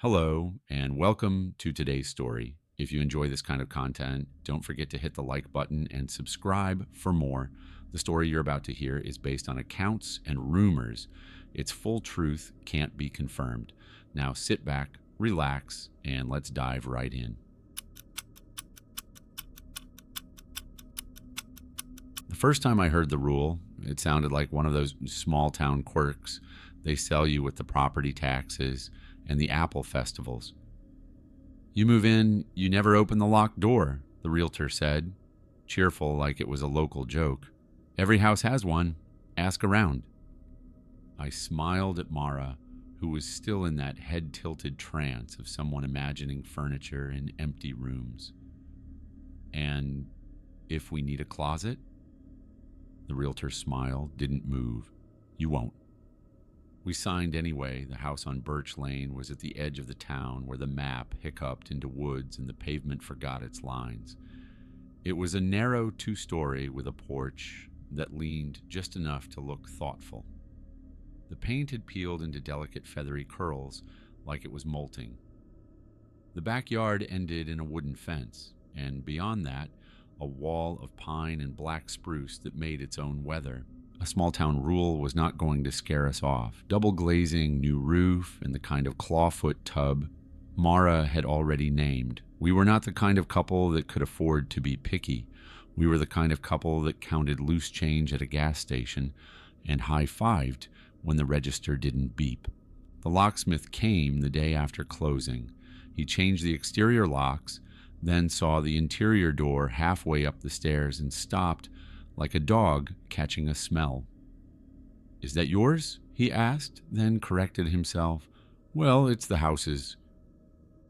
Hello, and welcome to today's story. If you enjoy this kind of content, don't forget to hit the like button and subscribe for more. The story you're about to hear is based on accounts and rumors. Its full truth can't be confirmed. Now sit back, relax, and let's dive right in. The first time I heard the rule, it sounded like one of those small town quirks they sell you with the property taxes and the apple festivals. You move in, you never open the locked door, the realtor said, cheerful like it was a local joke. Every house has one. Ask around. I smiled at Mara, who was still in that head-tilted trance of someone imagining furniture in empty rooms. And if we need a closet? The realtor's smile didn't move. You won't. We signed anyway. The house on Birch Lane was at the edge of the town where the map hiccuped into woods and the pavement forgot its lines. It was a narrow two-story with a porch that leaned just enough to look thoughtful. The paint had peeled into delicate feathery curls like it was molting. The backyard ended in a wooden fence, and beyond that, a wall of pine and black spruce that made its own weather. A small-town rule was not going to scare us off. Double glazing, new roof, and the kind of clawfoot tub Mara had already named. We were not the kind of couple that could afford to be picky. We were the kind of couple that counted loose change at a gas station and high-fived when the register didn't beep. The locksmith came the day after closing. He changed the exterior locks, then saw the interior door halfway up the stairs and stopped like a dog catching a smell. Is that yours? He asked, then corrected himself. Well, it's the house's.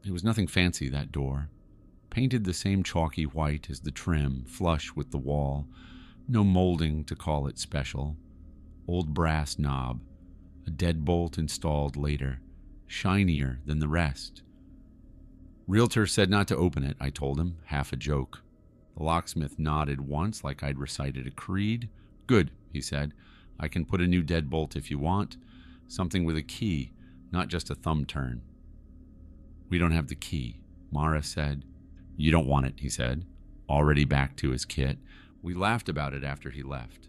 It was nothing fancy, that door. Painted the same chalky white as the trim, flush with the wall. No molding to call it special. Old brass knob. A deadbolt installed later. Shinier than the rest. Realtor said not to open it, I told him, half a joke. The locksmith nodded once like I'd recited a creed. Good, he said. I can put a new deadbolt if you want. Something with a key, not just a thumb turn. We don't have the key, Mara said. You don't want it, he said, already back to his kit. We laughed about it after he left.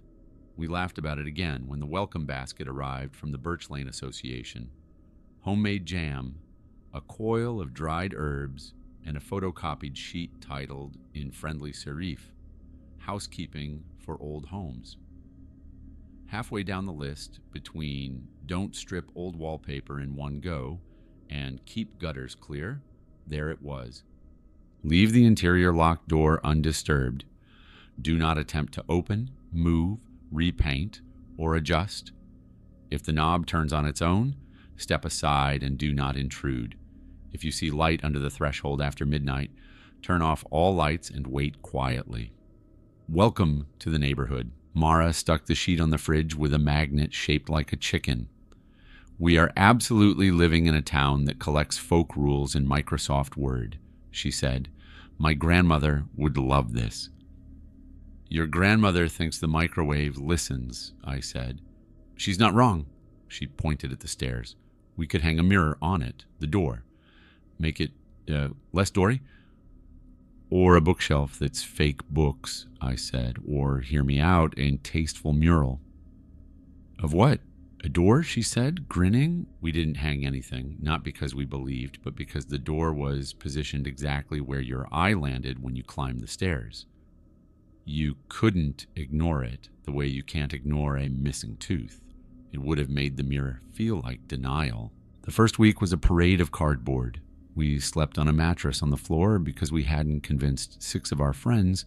We laughed about it again when the welcome basket arrived from the Birch Lane Association. Homemade jam, a coil of dried herbs, and a photocopied sheet titled, in friendly serif, Housekeeping for Old Homes. Halfway down the list, between Don't Strip Old Wallpaper in One Go and Keep Gutters Clear, there it was. Leave the interior locked door undisturbed. Do not attempt to open, move, repaint, or adjust. If the knob turns on its own, step aside and do not intrude. If you see light under the threshold after midnight, turn off all lights and wait quietly. Welcome to the neighborhood. Mara stuck the sheet on the fridge with a magnet shaped like a chicken. We are absolutely living in a town that collects folk rules in Microsoft Word, she said. My grandmother would love this. Your grandmother thinks the microwave listens, I said. She's not wrong. She pointed at the stairs. We could hang a mirror on it, the door. Make it less Dory? Or a bookshelf that's fake books, I said. Or, hear me out, a tasteful mural. Of what? A door, she said, grinning. We didn't hang anything, not because we believed, but because the door was positioned exactly where your eye landed when you climbed the stairs. You couldn't ignore it the way you can't ignore a missing tooth. It would have made the mirror feel like denial. The first week was a parade of cardboard. We slept on a mattress on the floor because we hadn't convinced 6 of our friends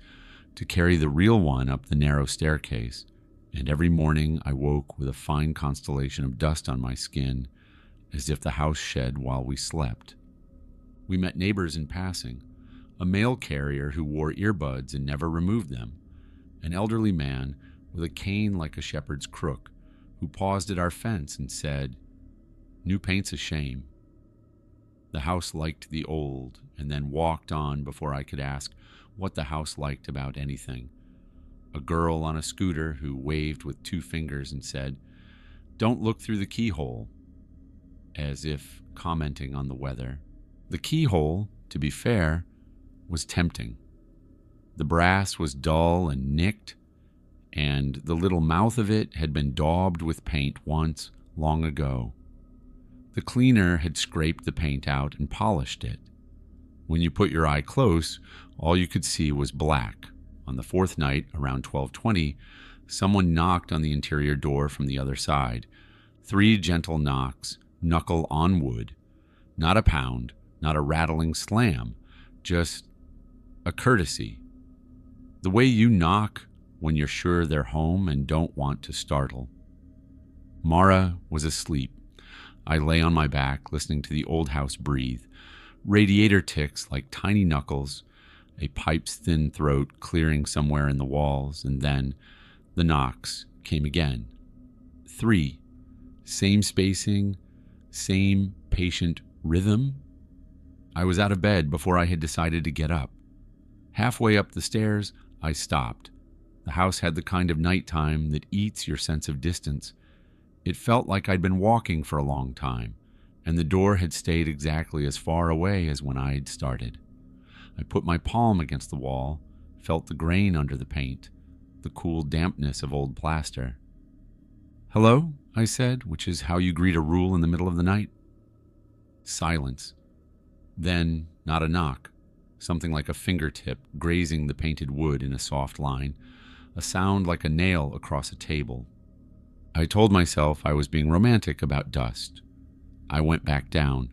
to carry the real one up the narrow staircase, and every morning I woke with a fine constellation of dust on my skin, as if the house shed while we slept. We met neighbors in passing, a mail carrier who wore earbuds and never removed them, an elderly man with a cane like a shepherd's crook, who paused at our fence and said, "New paint's a shame." The house liked the old, and then walked on before I could ask what the house liked about anything. A girl on a scooter who waved with 2 fingers and said, "Don't look through the keyhole," as if commenting on the weather. The keyhole, to be fair, was tempting. The brass was dull and nicked, and the little mouth of it had been daubed with paint once, long ago. The cleaner had scraped the paint out and polished it. When you put your eye close, all you could see was black. On the fourth night, around 12:20, someone knocked on the interior door from the other side. 3 gentle knocks, knuckle on wood. Not a pound, not a rattling slam, just a courtesy. The way you knock when you're sure they're home and don't want to startle. Mara was asleep. I lay on my back, listening to the old house breathe. Radiator ticks like tiny knuckles, a pipe's thin throat clearing somewhere in the walls, and then the knocks came again. 3. Same spacing, same patient rhythm. I was out of bed before I had decided to get up. Halfway up the stairs, I stopped. The house had the kind of nighttime that eats your sense of distance. It felt like I'd been walking for a long time, and the door had stayed exactly as far away as when I had started. I put my palm against the wall, felt the grain under the paint, the cool dampness of old plaster. "Hello," I said, which is how you greet a rule in the middle of the night. Silence. Then, not a knock. Something like a fingertip grazing the painted wood in a soft line. A sound like a nail across a table. I told myself I was being romantic about dust. I went back down.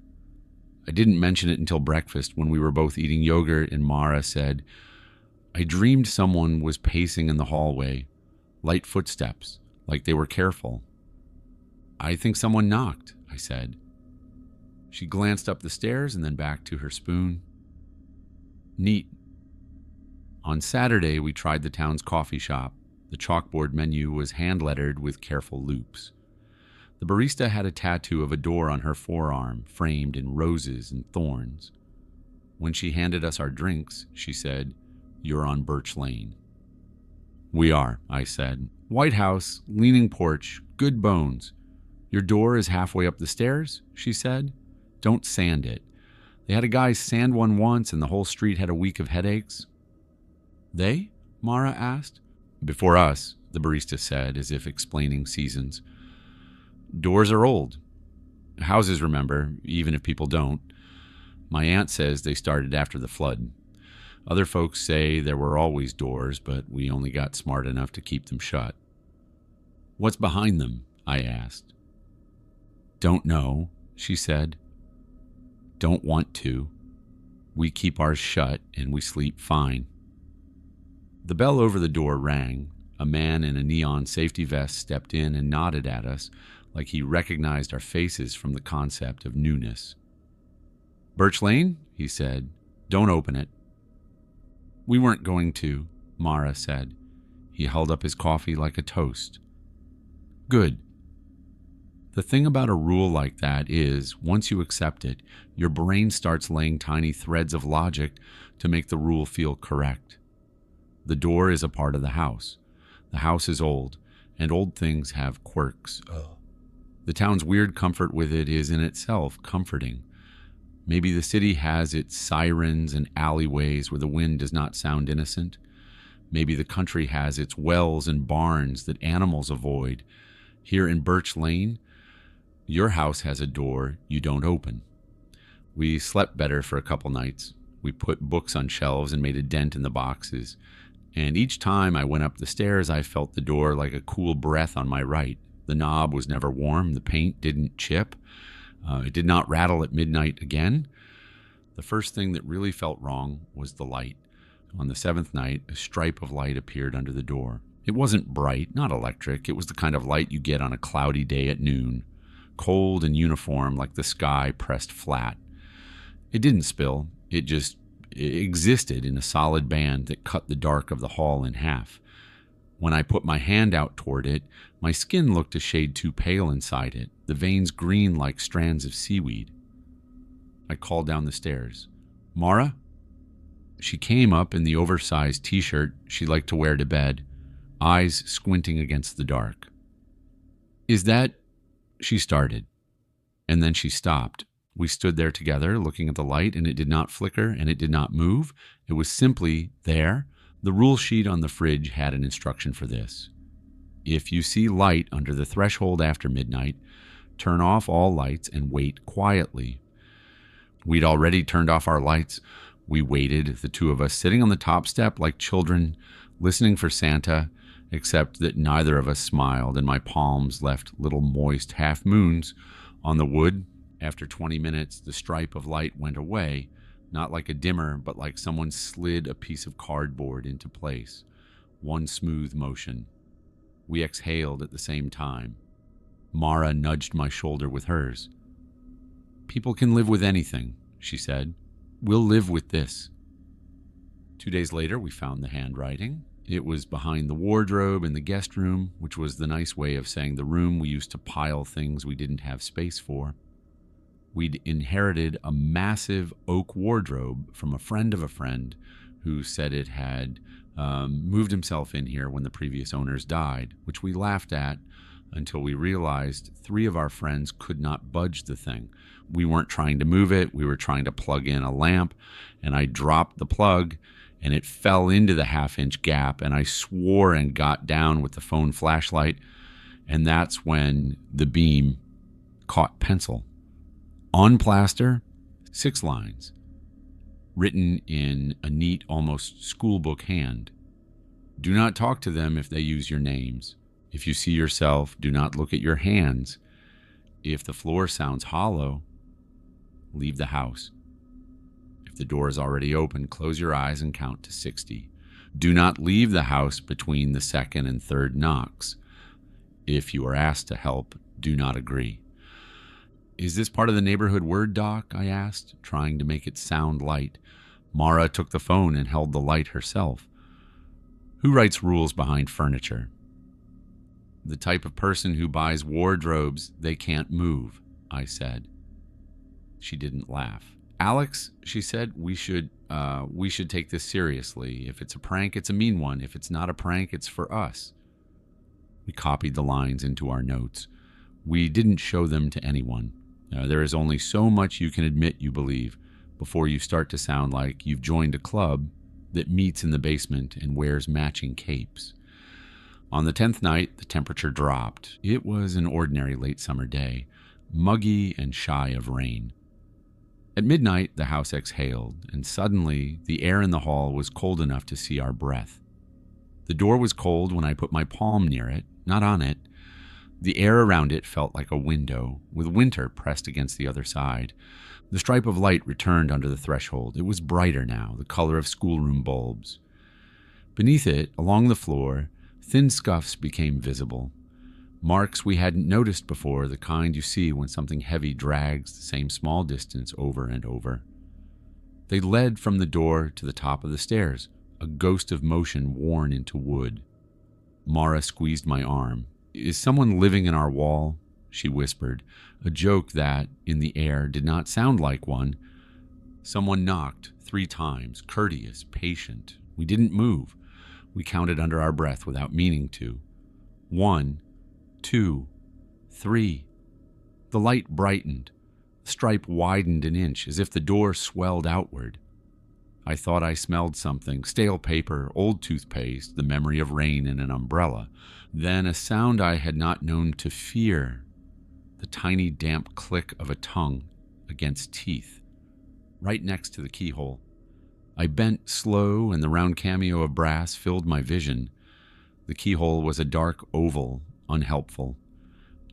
I didn't mention it until breakfast when we were both eating yogurt and Mara said, "I dreamed someone was pacing in the hallway, light footsteps, like they were careful." "I think someone knocked," I said. She glanced up the stairs and then back to her spoon. "Neat." On Saturday, we tried the town's coffee shop. The chalkboard menu was hand-lettered with careful loops. The barista had a tattoo of a door on her forearm, framed in roses and thorns. When she handed us our drinks, she said, "You're on Birch Lane." "We are," I said. "White house, leaning porch, good bones." "Your door is halfway up the stairs," she said. "Don't sand it. They had a guy sand one once and the whole street had a week of headaches." "They?" Mara asked. "Before us," the barista said, as if explaining seasons. "Doors are old. Houses remember, even if people don't. My aunt says they started after the flood. Other folks say there were always doors, but we only got smart enough to keep them shut." "What's behind them?" I asked. "Don't know," she said. "Don't want to. We keep ours shut and we sleep fine." The bell over the door rang. A man in a neon safety vest stepped in and nodded at us like he recognized our faces from the concept of newness. "Birch Lane?" he said. "Don't open it." "We weren't going to," Mara said. He held up his coffee like a toast. "Good." The thing about a rule like that is, once you accept it, your brain starts laying tiny threads of logic to make the rule feel correct. The door is a part of the house. The house is old, and old things have quirks. The town's weird comfort with it is in itself comforting. Maybe the city has its sirens and alleyways where the wind does not sound innocent. Maybe the country has its wells and barns that animals avoid. Here in Birch Lane, your house has a door you don't open. We slept better for a couple nights. We put books on shelves and made a dent in the boxes. And each time I went up the stairs, I felt the door like a cool breath on my right. The knob was never warm. The paint didn't chip. It did not rattle at midnight again. The first thing that really felt wrong was the light. On the 7th night, a stripe of light appeared under the door. It wasn't bright, not electric. It was the kind of light you get on a cloudy day at noon. Cold and uniform, like the sky pressed flat. It didn't spill. It existed in a solid band that cut the dark of the hall in half. When I put my hand out toward it, my skin looked a shade too pale inside it, the veins green like strands of seaweed. I called down the stairs. "Mara?" She came up in the oversized t-shirt she liked to wear to bed, eyes squinting against the dark. "Is that—" she started, and then she stopped. We stood there together, looking at the light, and it did not flicker and it did not move. It was simply there. The rule sheet on the fridge had an instruction for this. If you see light under the threshold after midnight, turn off all lights and wait quietly. We'd already turned off our lights. We waited, the two of us sitting on the top step like children, listening for Santa, except that neither of us smiled, and my palms left little moist half-moons on the wood. After 20 minutes, the stripe of light went away, not like a dimmer, but like someone slid a piece of cardboard into place. One smooth motion. We exhaled at the same time. Mara nudged my shoulder with hers. "People can live with anything," she said. "We'll live with this." 2 days later, we found the handwriting. It was behind the wardrobe in the guest room, which was the nice way of saying the room we used to pile things we didn't have space for. We'd inherited a massive oak wardrobe from a friend of a friend who said it had moved himself in here when the previous owners died, which we laughed at until we realized 3 of our friends could not budge the thing. We weren't trying to move it. We were trying to plug in a lamp, and I dropped the plug, and it fell into the half-inch gap, and I swore and got down with the phone flashlight, and that's when the beam caught pencil. On plaster, 6 lines, written in a neat, almost schoolbook hand. Do not talk to them if they use your names. If you see yourself, do not look at your hands. If the floor sounds hollow, leave the house. If the door is already open, close your eyes and count to 60. Do not leave the house between the second and third knocks. If you are asked to help, do not agree. Is this part of the neighborhood word doc? I asked, trying to make it sound light. Mara took the phone and held the light herself. Who writes rules behind furniture? The type of person who buys wardrobes they can't move, I said. She didn't laugh. Alex, she said, we should take this seriously. If it's a prank, it's a mean one. If it's not a prank, it's for us. We copied the lines into our notes. We didn't show them to anyone. There is only so much you can admit you believe before you start to sound like you've joined a club that meets in the basement and wears matching capes. On the 10th night, the temperature dropped. It was an ordinary late summer day, muggy and shy of rain. At midnight, the house exhaled, and suddenly the air in the hall was cold enough to see our breath. The door was cold when I put my palm near it, not on it. The air around it felt like a window, with winter pressed against the other side. The stripe of light returned under the threshold. It was brighter now, the color of schoolroom bulbs. Beneath it, along the floor, thin scuffs became visible. Marks we hadn't noticed before, the kind you see when something heavy drags the same small distance over and over. They led from the door to the top of the stairs, a ghost of motion worn into wood. Mara squeezed my arm. Is someone living in our wall? She whispered, a joke that, in the air, did not sound like one. Someone knocked 3 times, courteous, patient. We didn't move. We counted under our breath without meaning to. 1, 2, 3. The light brightened. The stripe widened an inch, as if the door swelled outward. I thought I smelled something, stale paper, old toothpaste, the memory of rain and an umbrella. Then a sound I had not known to fear, the tiny damp click of a tongue against teeth, right next to the keyhole. I bent slow, and the round cameo of brass filled my vision. The keyhole was a dark oval, unhelpful.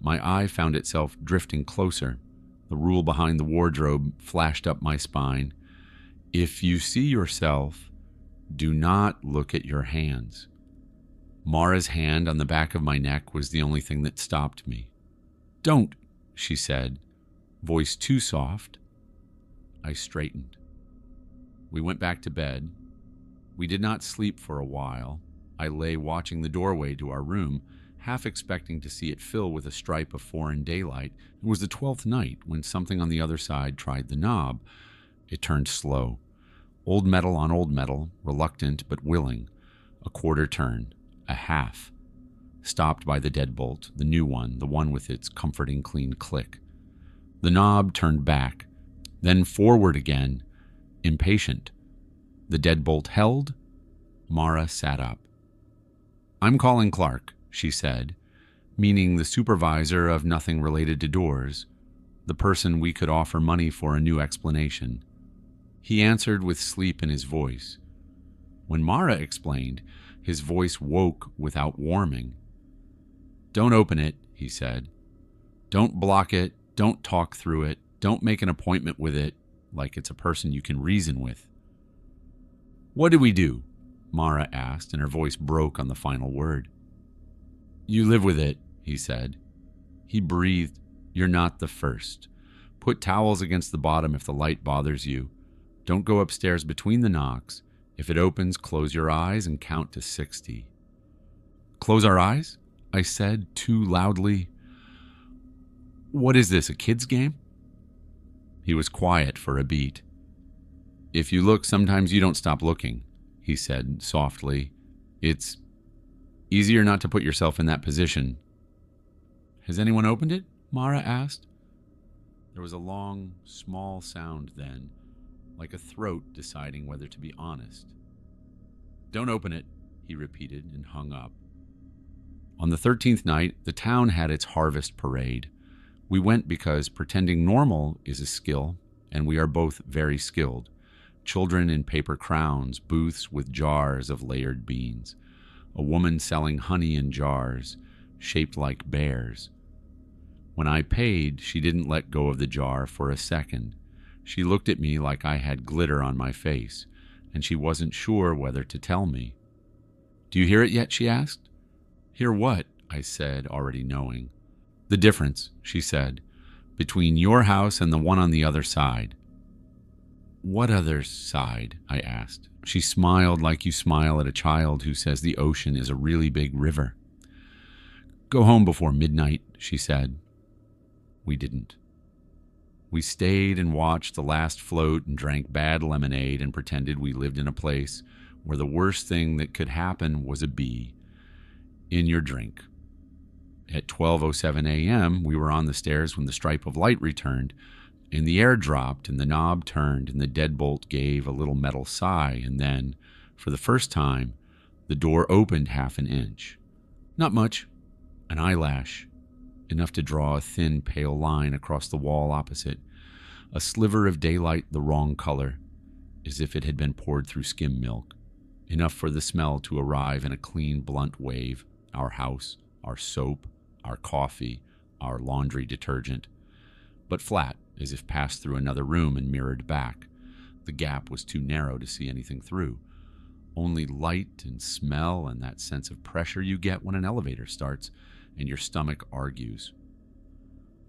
My eye found itself drifting closer. The rule behind the wardrobe flashed up my spine. If you see yourself, do not look at your hands. Mara's hand on the back of my neck was the only thing that stopped me. Don't, she said, voice too soft. I straightened. We went back to bed. We did not sleep for a while. I lay watching the doorway to our room, half expecting to see it fill with a stripe of foreign daylight. It was the 12th night when something on the other side tried the knob. It turned slow. Old metal on old metal, reluctant but willing. A quarter turn. A half. Stopped by the deadbolt, the new one, the one with its comforting clean click. The knob turned back. then forward again, impatient. The deadbolt held. Mara sat up. "I'm calling Clark," she said, meaning the supervisor of nothing related to doors, the person we could offer money for a new explanation. He answered with sleep in his voice. When Mara explained, his voice woke without warming. "Don't open it," he said. "Don't block it. Don't talk through it. Don't make an appointment with it like it's a person you can reason with." "What did we do?" Mara asked, and her voice broke on the final word. "You live with it," he said. He breathed. "You're not the first. Put towels against the bottom if the light bothers you. Don't go upstairs between the knocks. If it opens, close your eyes and count to 60. "Close our eyes?" I said too loudly. "What is this, a kid's game?" He was quiet for a beat. "If you look, sometimes you don't stop looking," he said softly. "It's easier not to put yourself in that position." "Has anyone opened it?" Mara asked. There was a long, small sound then, like a throat deciding whether to be honest. "Don't open it," he repeated and hung up. On the 13th night, the town had its harvest parade. We went because pretending normal is a skill, and we are both very skilled. Children in paper crowns, booths with jars of layered beans, a woman selling honey in jars, shaped like bears. When I paid, she didn't let go of the jar for a second. She looked at me like I had glitter on my face, and she wasn't sure whether to tell me. "Do you hear it yet?" she asked. "Hear what?" I said, already knowing. "The difference," she said, "between your house and the one on the other side." "What other side?" I asked. She smiled like you smile at a child who says the ocean is a really big river. "Go home before midnight," she said. We didn't. We stayed and watched the last float and drank bad lemonade and pretended we lived in a place where the worst thing that could happen was a bee in your drink. At 12:07 a.m., we were on the stairs when the stripe of light returned, and the air dropped, and the knob turned, and the deadbolt gave a little metal sigh, and then, for the first time, the door opened half an inch. Not much, an eyelash, enough to draw a thin, pale line across the wall opposite, a sliver of daylight the wrong color, as if it had been poured through skim milk, enough for the smell to arrive in a clean, blunt wave, our house, our soap, our coffee, our laundry detergent, but flat, as if passed through another room and mirrored back. The gap was too narrow to see anything through. Only light and smell and that sense of pressure you get when an elevator starts and your stomach argues.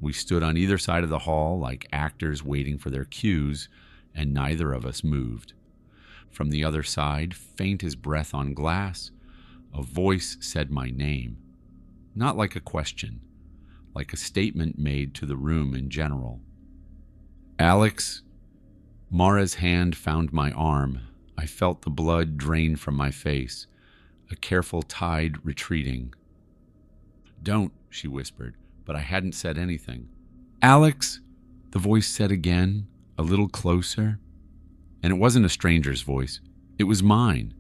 We stood on either side of the hall like actors waiting for their cues, and neither of us moved. From the other side, faint as breath on glass, a voice said my name. Not like a question, like a statement made to the room in general. "Alex." Mara's hand found my arm. I felt the blood drain from my face, a careful tide retreating. "Don't," she whispered, but I hadn't said anything. "Alex," the voice said again, a little closer. And it wasn't a stranger's voice. It was mine.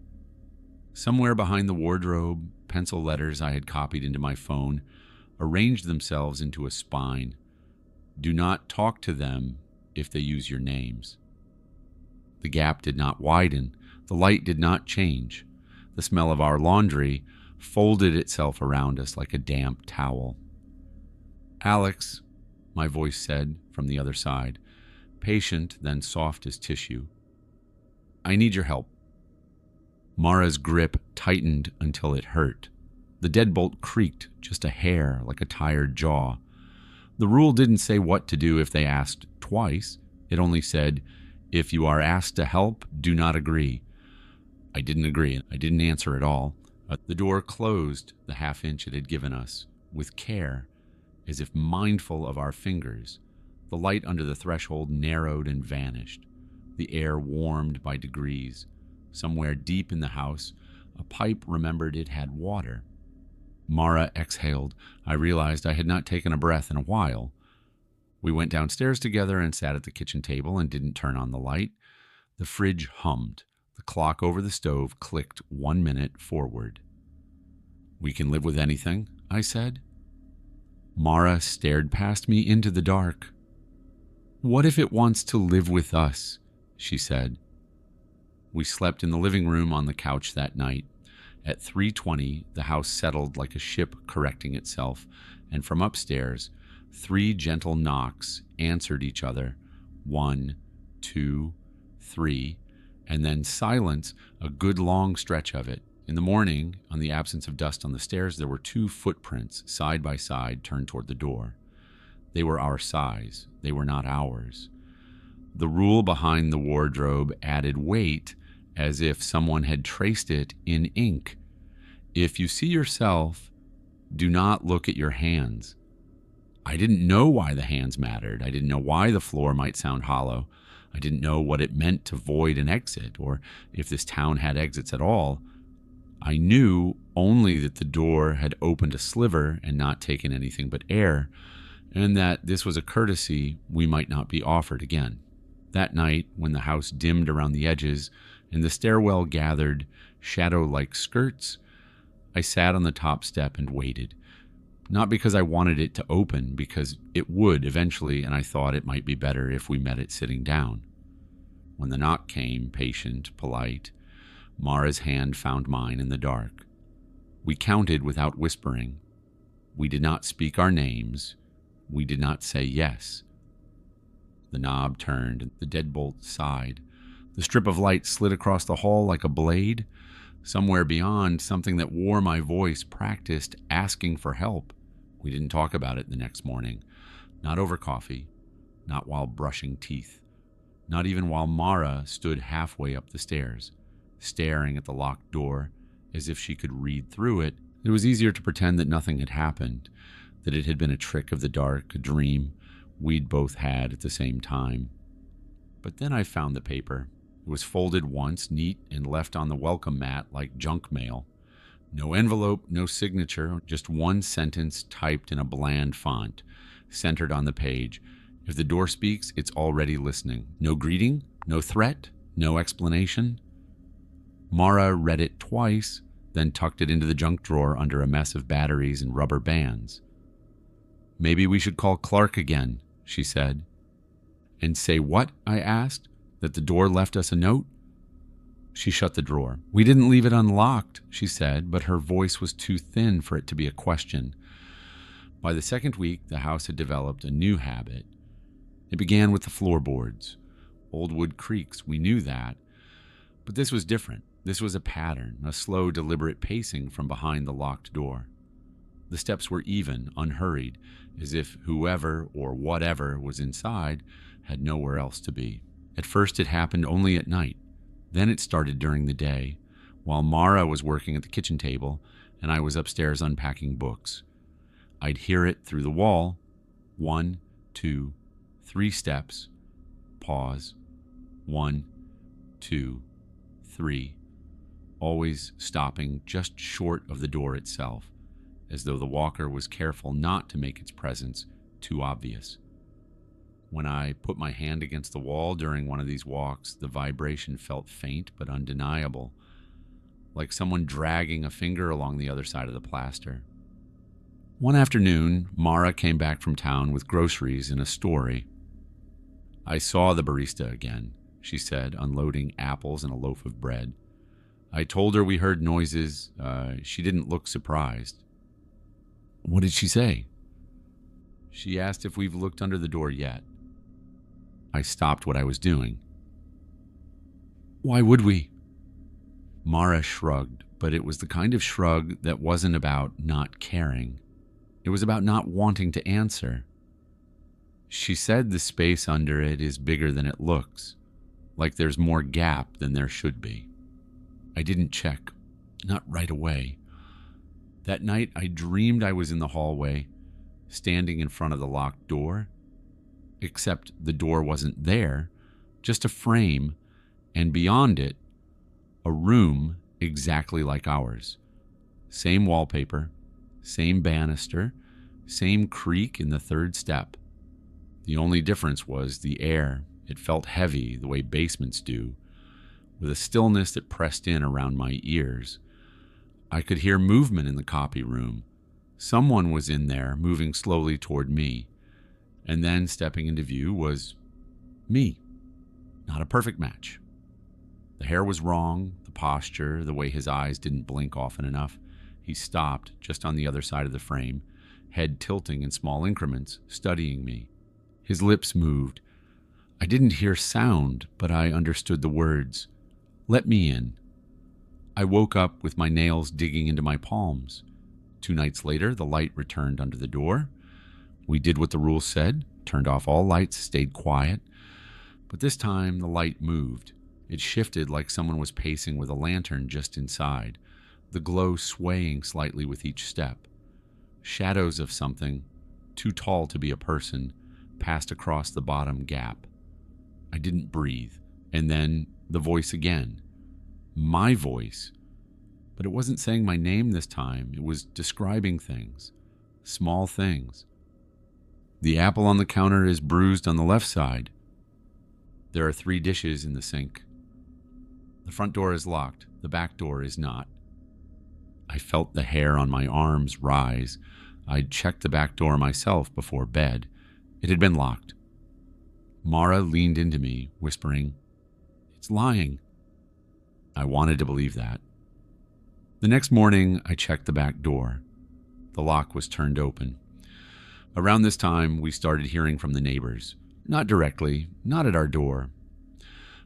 Somewhere behind the wardrobe, pencil letters I had copied into my phone arranged themselves into a spine. "Do not talk to them if they use your names." The gap did not widen. The light did not change. The smell of our laundry folded itself around us like a damp towel. "Alex," my voice said from the other side, patient then soft as tissue. "I need your help." Mara's grip tightened until it hurt. The deadbolt creaked just a hair, like a tired jaw. The rule didn't say what to do if they asked twice. It only said, "If you are asked to help, do not agree." I didn't agree. I didn't answer at all. The door closed the half inch it had given us, with care, as if mindful of our fingers. The light under the threshold narrowed and vanished. The air warmed by degrees. Somewhere deep in the house, a pipe remembered it had water. Mara exhaled. I realized I had not taken a breath in a while. We went downstairs together and sat at the kitchen table and didn't turn on the light. The fridge hummed. The clock over the stove clicked 1 minute forward. "We can live with anything," I said. Mara stared past me into the dark. "What if it wants to live with us?" she said. We slept in the living room on the couch that night. At 3:20, the house settled like a ship correcting itself, and from upstairs, 3 gentle knocks answered each other. 1, 2, 3, and then silence, a good long stretch of it. In the morning, on the absence of dust on the stairs, there were 2 footprints, side by side, turned toward the door. They were our size. They were not ours. The rule behind the wardrobe added weight, as if someone had traced it in ink. If you see yourself, do not look at your hands. I didn't know why the hands mattered. I didn't know why the floor might sound hollow. I didn't know what it meant to void an exit, or if this town had exits at all. I knew only that the door had opened a sliver and not taken anything but air, and that this was a courtesy we might not be offered again. That night, when the house dimmed around the edges and the stairwell gathered shadow-like skirts, I sat on the top step and waited. Not because I wanted it to open, because it would eventually, and I thought it might be better if we met it sitting down. When the knock came, patient, polite, Mara's hand found mine in the dark. We counted without whispering. We did not speak our names. We did not say yes. The knob turned, and the deadbolt sighed. The strip of light slid across the hall like a blade. Somewhere beyond, something that wore my voice practiced asking for help. We didn't talk about it the next morning. Not over coffee. Not while brushing teeth. Not even while Mara stood halfway up the stairs, staring at the locked door as if she could read through it. It was easier to pretend that nothing had happened, that it had been a trick of the dark, a dream we'd both had at the same time. But then I found the paper. It was folded once, neat, and left on the welcome mat like junk mail. No envelope, no signature, just one sentence typed in a bland font, centered on the page. If the door speaks, it's already listening. No greeting, no threat, no explanation. Mara read it twice, then tucked it into the junk drawer under a mess of batteries and rubber bands. "Maybe we should call Clark again," she said. "And say what?" I asked. "That the door left us a note?" She shut the drawer. "We didn't leave it unlocked," she said, but her voice was too thin for it to be a question. By the second week, the house had developed a new habit. It began with the floorboards. Old wood creaks, we knew that. But this was different. This was a pattern, a slow, deliberate pacing from behind the locked door. The steps were even, unhurried, as if whoever or whatever was inside had nowhere else to be. At first it happened only at night. Then it started during the day, while Mara was working at the kitchen table and I was upstairs unpacking books. I'd hear it through the wall. 1, 2, 3 steps. Pause. 1, 2, 3. Always stopping just short of the door itself, as though the walker was careful not to make its presence too obvious. When I put my hand against the wall during one of these walks, the vibration felt faint but undeniable, like someone dragging a finger along the other side of the plaster. One afternoon, Mara came back from town with groceries and a story. "I saw the barista again," she said, unloading apples and a loaf of bread. "I told her we heard noises. She didn't look surprised." "What did she say?" "She asked if we've looked under the door yet." I stopped what I was doing. "Why would we?" Mara shrugged, but it was the kind of shrug that wasn't about not caring. It was about not wanting to answer. She said the space under it is bigger than it looks, like there's more gap than there should be. I didn't check, not right away. That night I dreamed I was in the hallway, standing in front of the locked door, except the door wasn't there, just a frame, and beyond it, a room exactly like ours. Same wallpaper, same banister, same creak in the third step. The only difference was the air. It felt heavy, the way basements do, with a stillness that pressed in around my ears. I could hear movement in the copy room. Someone was in there, moving slowly toward me. And then, stepping into view, was me. Not a perfect match. The hair was wrong, the posture, the way his eyes didn't blink often enough. He stopped, just on the other side of the frame, head tilting in small increments, studying me. His lips moved. I didn't hear sound, but I understood the words. Let me in. I woke up with my nails digging into my palms. 2 nights later, the light returned under the door. We did what the rules said, turned off all lights, stayed quiet. But this time, the light moved. It shifted like someone was pacing with a lantern just inside, the glow swaying slightly with each step. Shadows of something, too tall to be a person, passed across the bottom gap. I didn't breathe. And then the voice again. My voice. But it wasn't saying my name this time. It was describing things. Small things. The apple on the counter is bruised on the left side. There are 3 dishes in the sink. The front door is locked. The back door is not. I felt the hair on my arms rise. I'd checked the back door myself before bed. It had been locked. Mara leaned into me, whispering, "It's lying." I wanted to believe that. The next morning, I checked the back door. The lock was turned open. Around this time, we started hearing from the neighbors. Not directly, not at our door.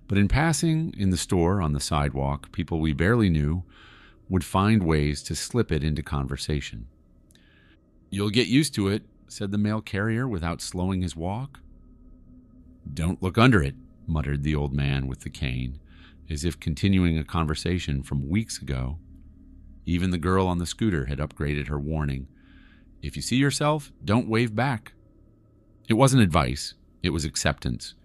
But in passing, in the store, on the sidewalk, people we barely knew would find ways to slip it into conversation. "You'll get used to it," said the mail carrier without slowing his walk. "Don't look under it," muttered the old man with the cane, as if continuing a conversation from weeks ago. Even the girl on the scooter had upgraded her warning. "If you see yourself, don't wave back." It wasn't advice, it was acceptance.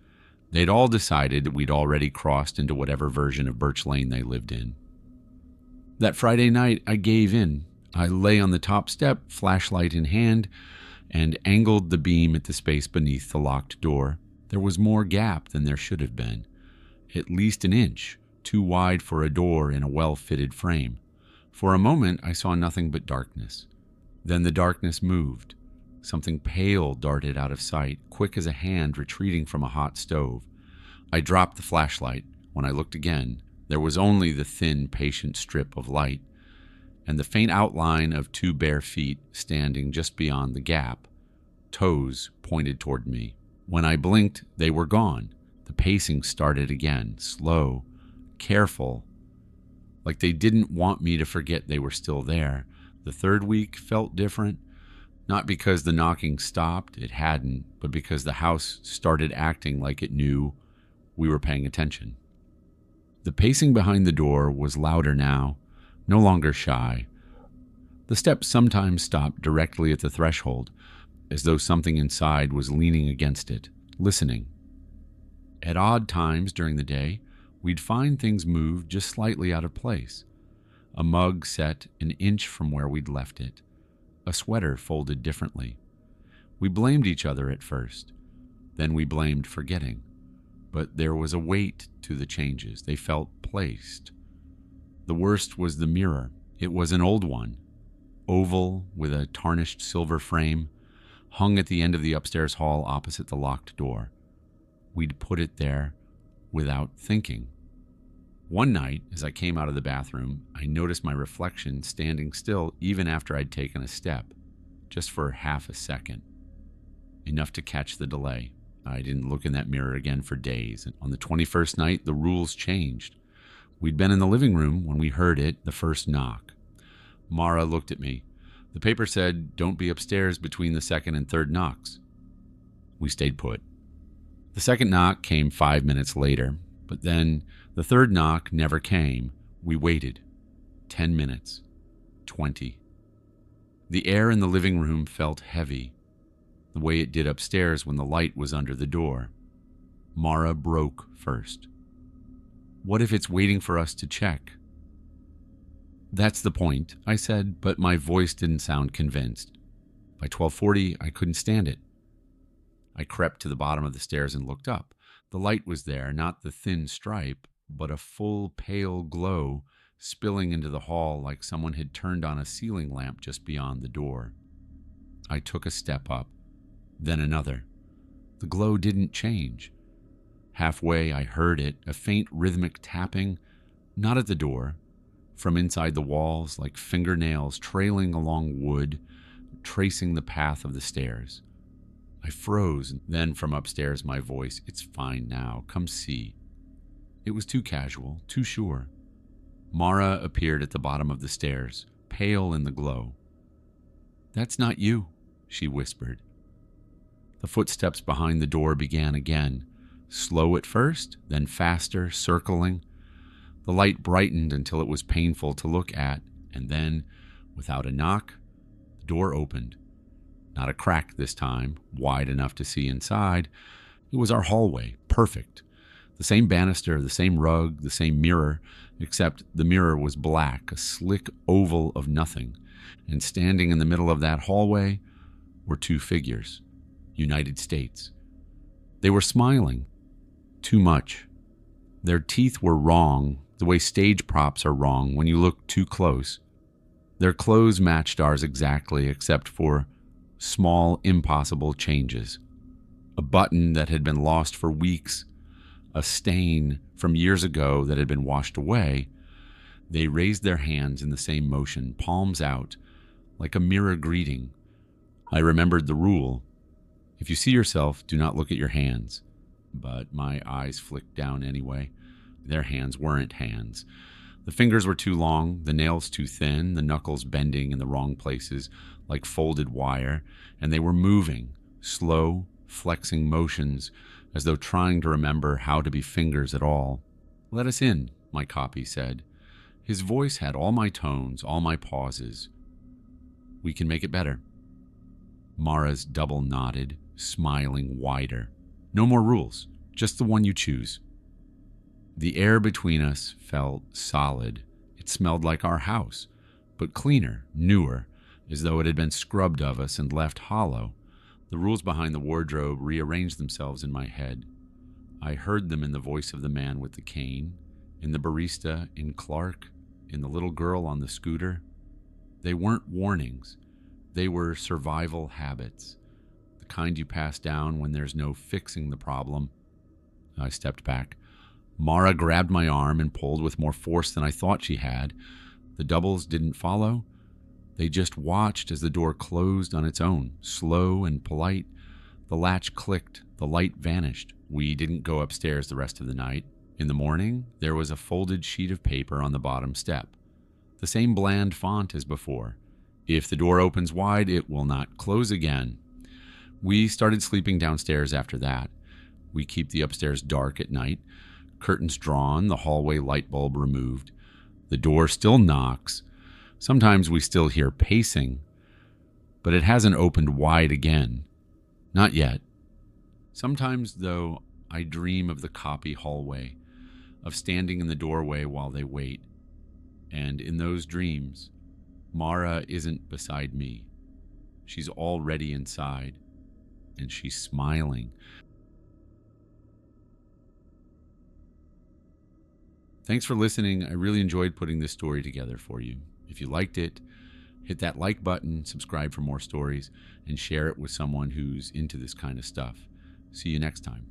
They'd all decided that we'd already crossed into whatever version of Birch Lane they lived in. That Friday night, I gave in. I lay on the top step, flashlight in hand, and angled the beam at the space beneath the locked door. There was more gap than there should have been. At least an inch, too wide for a door in a well-fitted frame. For a moment, I saw nothing but darkness. Then the darkness moved. Something pale darted out of sight, quick as a hand retreating from a hot stove. I dropped the flashlight. When I looked again, there was only the thin, patient strip of light, and the faint outline of 2 bare feet standing just beyond the gap. Toes pointed toward me. When I blinked, they were gone. The pacing started again, slow, careful, like they didn't want me to forget they were still there. The 3rd week felt different. Not because the knocking stopped, it hadn't, but because the house started acting like it knew we were paying attention. The pacing behind the door was louder now, no longer shy. The steps sometimes stopped directly at the threshold, as though something inside was leaning against it, listening. At odd times during the day, we'd find things move just slightly out of place. A mug set an inch from where we'd left it. A sweater folded differently. We blamed each other at first. Then we blamed forgetting. But there was a weight to the changes. They felt placed. The worst was the mirror. It was an old one, oval with a tarnished silver frame, hung at the end of the upstairs hall opposite the locked door. We'd put it there without thinking. One night, as I came out of the bathroom, I noticed my reflection standing still even after I'd taken a step, just for half a second. Enough to catch the delay. I didn't look in that mirror again for days. And on the 21st night, the rules changed. We'd been in the living room when we heard it, the first knock. Mara looked at me. The paper said, "Don't be upstairs between the 2nd and 3rd knocks." We stayed put. The 2nd knock came 5 minutes later, but then the 3rd knock never came. We waited. 10 minutes. 20. The air in the living room felt heavy, the way it did upstairs when the light was under the door. Mara broke first. What if it's waiting for us to check? "That's the point," I said, but my voice didn't sound convinced. By 12:40, I couldn't stand it. I crept to the bottom of the stairs and looked up. The light was there, not the thin stripe, but a full pale glow spilling into the hall like someone had turned on a ceiling lamp just beyond the door. I took a step up, then another. The glow didn't change. Halfway, I heard it, a faint rhythmic tapping, not at the door, from inside the walls, like fingernails trailing along wood, tracing the path of the stairs. I froze, and then from upstairs my voice, "It's fine now, come see." It was too casual, too sure. Mara appeared at the bottom of the stairs, pale in the glow. "That's not you," she whispered. The footsteps behind the door began again, slow at first, then faster, circling. The light brightened until it was painful to look at, and then, without a knock, the door opened. Not a crack this time, wide enough to see inside. It was our hallway, perfect. The same banister, the same rug, the same mirror, except the mirror was black, a slick oval of nothing. And standing in the middle of that hallway were two figures, United States. They were smiling. Too much. Their teeth were wrong, the way stage props are wrong when you look too close. Their clothes matched ours exactly, except for small, impossible changes. A button that had been lost for weeks, a stain from years ago that had been washed away. They raised their hands in the same motion, palms out, like a mirror greeting. I remembered the rule. If you see yourself, do not look at your hands. But my eyes flicked down anyway. Their hands weren't hands. The fingers were too long, the nails too thin, the knuckles bending in the wrong places like folded wire, and they were moving, slow, flexing motions as though trying to remember how to be fingers at all. "Let us in," my copy said. His voice had all my tones, all my pauses. "We can make it better." Mara's double nodded, smiling wider. "No more rules, just the one you choose." The air between us felt solid. It smelled like our house, but cleaner, newer, as though it had been scrubbed of us and left hollow. The rules behind the wardrobe rearranged themselves in my head. I heard them in the voice of the man with the cane, in the barista, in Clark, in the little girl on the scooter. They weren't warnings. They were survival habits, the kind you pass down when there's no fixing the problem. I stepped back. Mara grabbed my arm and pulled with more force than I thought she had. The doubles didn't follow. They just watched as the door closed on its own, slow and polite. The latch clicked, the light vanished. We didn't go upstairs the rest of the night. In the morning, there was a folded sheet of paper on the bottom step. The same bland font as before. "If the door opens wide, it will not close again." We started sleeping downstairs after that. We keep the upstairs dark at night. Curtains drawn, the hallway light bulb removed. The door still knocks. Sometimes we still hear pacing, but it hasn't opened wide again. Not yet. Sometimes, though, I dream of the copy hallway, of standing in the doorway while they wait. And in those dreams, Mara isn't beside me. She's already inside, and she's smiling. Thanks for listening. I really enjoyed putting this story together for you. If you liked it, hit that like button, subscribe for more stories, and share it with someone who's into this kind of stuff. See you next time.